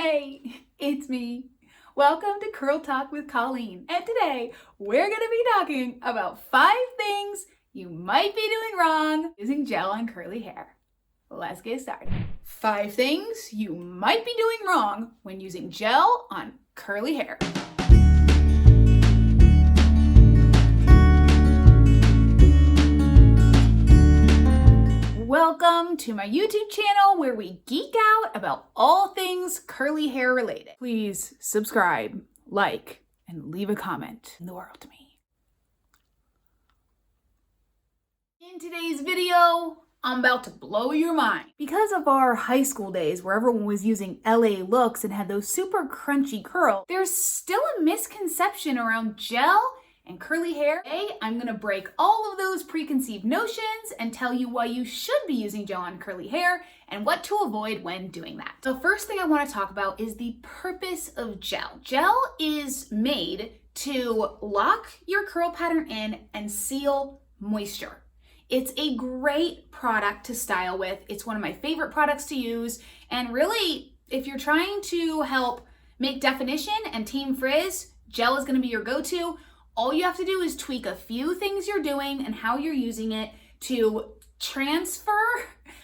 Hey, it's me. Welcome to Curl Talk with Colleen. And today we're going to be talking about 5 things you might be doing wrong using gel on curly hair. Let's get started. 5 things you might be doing wrong when using gel on curly hair. Welcome to my YouTube channel where we geek out about all things curly hair related. Please subscribe, like, and leave a comment. In the world to me. In today's video, I'm about to blow your mind. Because of our high school days where everyone was using LA looks and had those super crunchy curls, there's still a misconception around gel and curly hair. Today, I'm gonna break all of those preconceived notions and tell you why you should be using gel on curly hair and what to avoid when doing that. The first thing I wanna talk about is the purpose of gel. Gel is made to lock your curl pattern in and seal moisture. It's a great product to style with. It's one of my favorite products to use. And really, if you're trying to help make definition and tame frizz, gel is gonna be your go-to. All you have to do is tweak a few things you're doing and how you're using it to transfer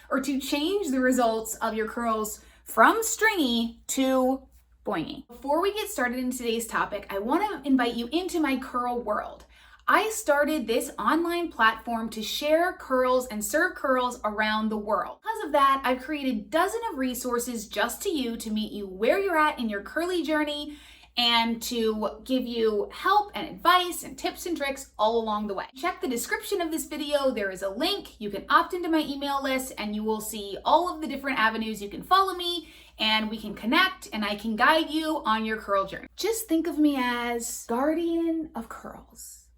or to change the results of your curls from stringy to boingy. Before we get started in today's topic, I want to invite you into my curl world. I started this online platform to share curls and serve curls around the world. Because of that, I've created dozens of resources just to you to meet you where you're at in your curly journey and to give you help and advice and tips and tricks all along the way. Check the description of this video. There is a link. You can opt into my email list and you will see all of the different avenues you can follow me and we can connect and I can guide you on your curl journey. Just think of me as guardian of curls.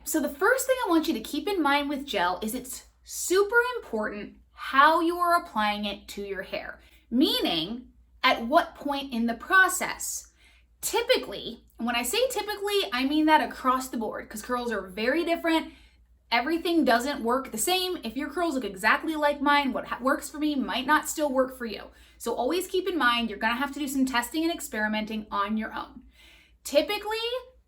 So the first thing I want you to keep in mind with gel is it's super important how you are applying it to your hair, meaning at what point in the process. Typically, when I say typically, I mean that across the board because curls are very different. Everything doesn't work the same. If your curls look exactly like mine, what works for me might not still work for you. So always keep in mind, you're gonna have to do some testing and experimenting on your own. Typically,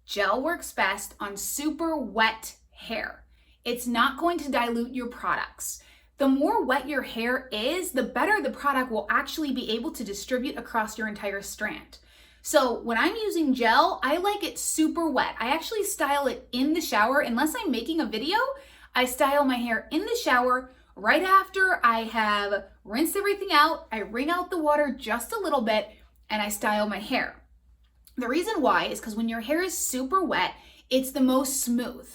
gel works best on super wet hair. It's not going to dilute your products. The more wet your hair is, the better the product will actually be able to distribute across your entire strand. So when I'm using gel, I like it super wet. I actually style it in the shower. Unless I'm making a video, I style my hair in the shower right after I have rinsed everything out. I wring out the water just a little bit and I style my hair. The reason why is because when your hair is super wet, it's the most smooth.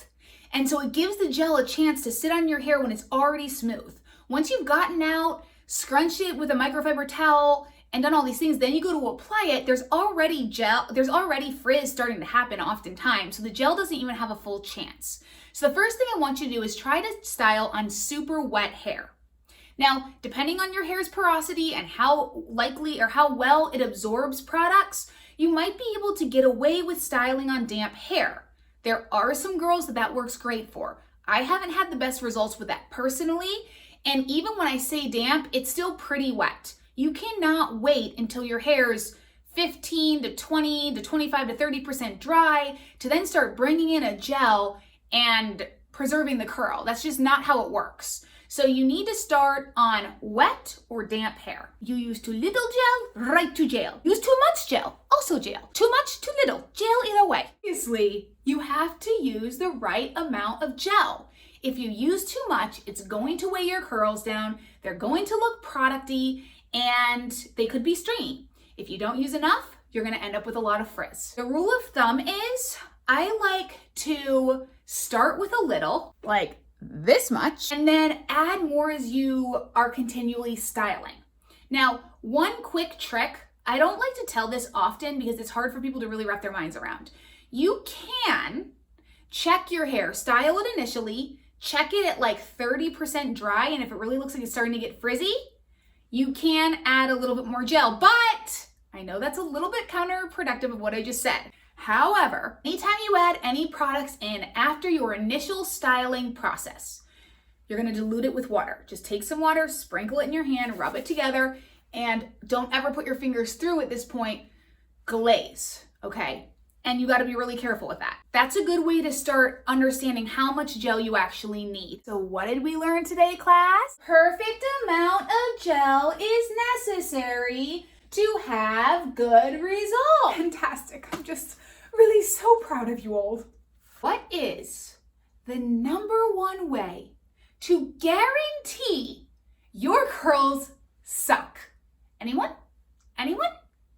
And so it gives the gel a chance to sit on your hair when it's already smooth. Once you've gotten out, scrunch it with a microfiber towel, and done all these things, then you go to apply it, there's already frizz starting to happen oftentimes, so the gel doesn't even have a full chance. So the first thing I want you to do is try to style on super wet hair. Now, depending on your hair's porosity and how likely or how well it absorbs products, you might be able to get away with styling on damp hair. There are some girls that works great for. I haven't had the best results with that personally, and even when I say damp, it's still pretty wet. You cannot wait until your hair's 15 to 20 to 25 to 30% dry to then start bringing in a gel and preserving the curl. That's just not how it works. So you need to start on wet or damp hair. You use too little gel, right to jail. Use too much gel, also jail. Too much, too little, jail either way. Obviously, you have to use the right amount of gel. If you use too much, it's going to weigh your curls down. They're going to look producty, and they could be stringy. If you don't use enough, you're gonna end up with a lot of frizz. The rule of thumb is I like to start with a little, like this much, and then add more as you are continually styling. Now, one quick trick, I don't like to tell this often because it's hard for people to really wrap their minds around. You can check your hair, style it initially, check it at like 30% dry, and if it really looks like it's starting to get frizzy, you can add a little bit more gel, but I know that's a little bit counterproductive of what I just said. However, anytime you add any products in after your initial styling process, you're gonna dilute it with water. Just take some water, sprinkle it in your hand, rub it together, and don't ever put your fingers through at this point, glaze, okay? And you gotta be really careful with that. That's a good way to start understanding how much gel you actually need. So what did we learn today, class? Perfect amount of gel is necessary to have good results. Fantastic, I'm just really so proud of you all. What is the #1 way to guarantee your curls suck? Anyone? Anyone?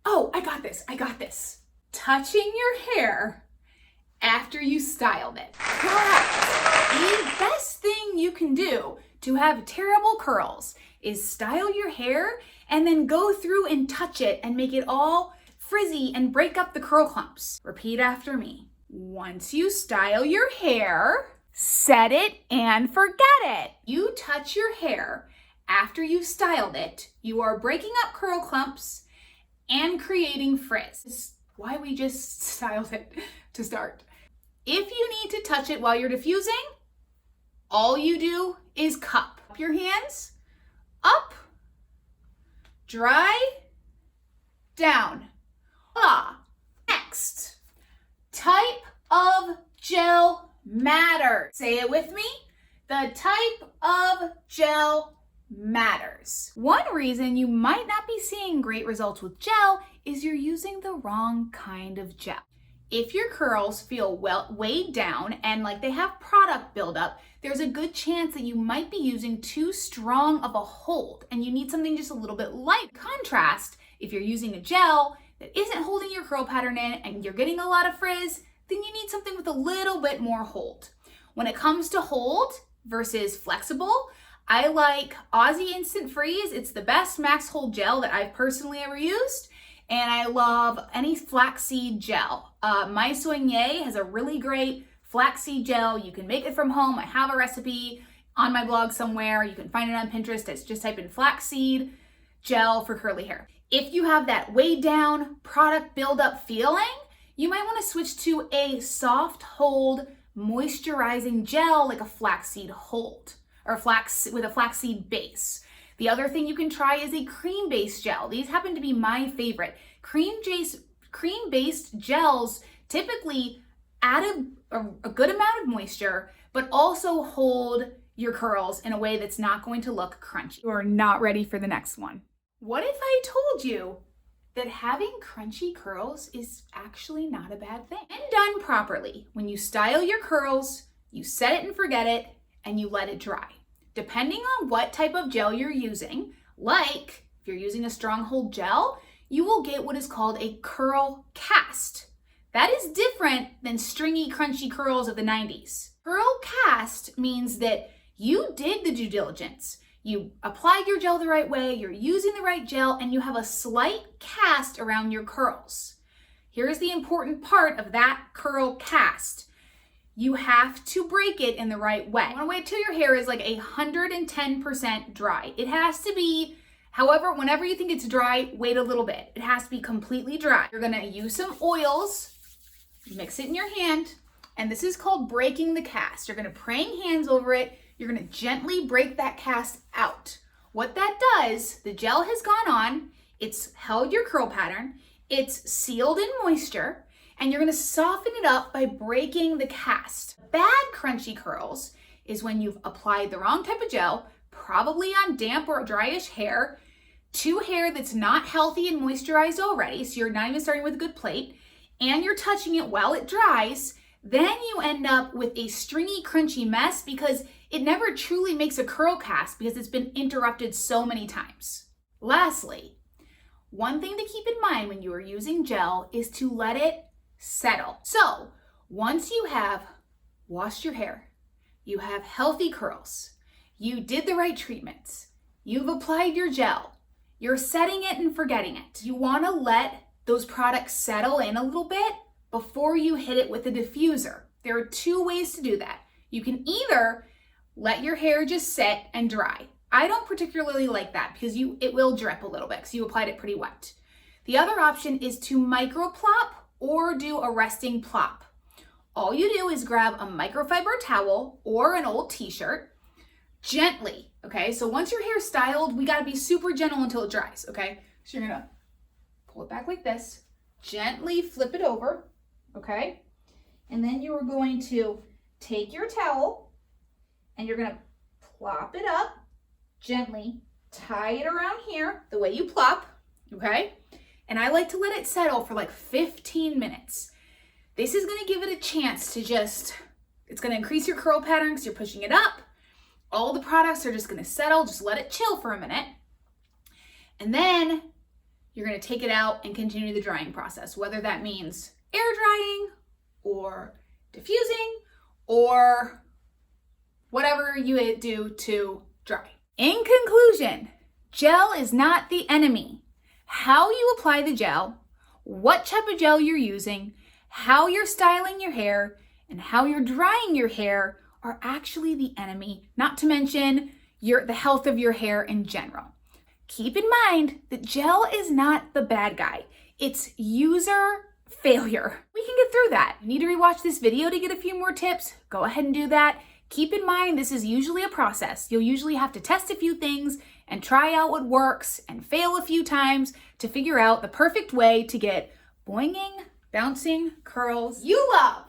Oh, I got this. Touching your hair after you styled it. Correct. The best thing you can do to have terrible curls is style your hair and then go through and touch it and make it all frizzy and break up the curl clumps. Repeat after me. Once you style your hair, set it and forget it. You touch your hair after you've styled it, you are breaking up curl clumps and creating frizz. This is why we just styled it to start. If you need to touch it while you're diffusing, all you do is cup your hands, up, dry, down. Next, type of gel matters. Say it with me. The type of gel matters. One reason you might not be seeing great results with gel is you're using the wrong kind of gel. If your curls feel weighed down and like they have product buildup, there's a good chance that you might be using too strong of a hold and you need something just a little bit light. Contrast, if you're using a gel that isn't holding your curl pattern in and you're getting a lot of frizz, then you need something with a little bit more hold. When it comes to hold versus flexible, I like Aussie Instant Freeze. It's the best max hold gel that I've personally ever used. And I love any flaxseed gel. My Soigné has a really great flaxseed gel. You can make it from home. I have a recipe on my blog somewhere. You can find it on Pinterest. It's just type in flaxseed gel for curly hair. If you have that weighed down product buildup feeling, you might want to switch to a soft hold moisturizing gel like a flaxseed hold or flax with a flaxseed base. The other thing you can try is a cream-based gel. These happen to be my favorite. Cream-based gels typically add a good amount of moisture, but also hold your curls in a way that's not going to look crunchy. You are not ready for the next one. What if I told you that having crunchy curls is actually not a bad thing? And done properly, when you style your curls, you set it and forget it, and you let it dry. Depending on what type of gel you're using, like if you're using a strong hold gel, you will get what is called a curl cast. That is different than stringy, crunchy curls of the 90s. Curl cast means that you did the due diligence. You applied your gel the right way, you're using the right gel, and you have a slight cast around your curls. Here's the important part of that curl cast. You have to break it in the right way. You want to wait till your hair is like 110% dry. It has to be, however, whenever you think it's dry, wait a little bit. It has to be completely dry. You're gonna use some oils, mix it in your hand, and this is called breaking the cast. You're gonna praying hands over it. You're gonna gently break that cast out. What that does, the gel has gone on, it's held your curl pattern, it's sealed in moisture, and you're gonna soften it up by breaking the cast. Bad crunchy curls is when you've applied the wrong type of gel, probably on damp or dryish hair, to hair that's not healthy and moisturized already, so you're not even starting with a good plate, and you're touching it while it dries, then you end up with a stringy, crunchy mess because it never truly makes a curl cast because it's been interrupted so many times. Lastly, one thing to keep in mind when you are using gel is to let it settle. So once you have washed your hair, you have healthy curls, you did the right treatments, you've applied your gel, you're setting it and forgetting it. You want to let those products settle in a little bit before you hit it with a diffuser. There are two ways to do that. You can either let your hair just sit and dry. I don't particularly like that because it will drip a little bit because you applied it pretty wet. The other option is to micro plop or do a resting plop. All you do is grab a microfiber towel or an old t-shirt, gently, okay? So once your hair's styled, we gotta be super gentle until it dries, okay? So you're gonna pull it back like this, gently flip it over, okay? And then you are going to take your towel and you're gonna plop it up gently, tie it around here the way you plop, okay? And I like to let it settle for like 15 minutes. This is gonna give it a chance to it's gonna increase your curl pattern because you're pushing it up. All the products are just gonna settle, just let it chill for a minute. And then you're gonna take it out and continue the drying process, whether that means air drying or diffusing or whatever you do to dry. In conclusion, gel is not the enemy. How you apply the gel, what type of gel you're using, how you're styling your hair, and how you're drying your hair are actually the enemy, not to mention the health of your hair in general. Keep in mind that gel is not the bad guy. It's user failure. We can get through that. You need to rewatch this video to get a few more tips. Go ahead and do that. Keep in mind, this is usually a process. You'll usually have to test a few things and try out what works and fail a few times to figure out the perfect way to get boinging, bouncing curls you love.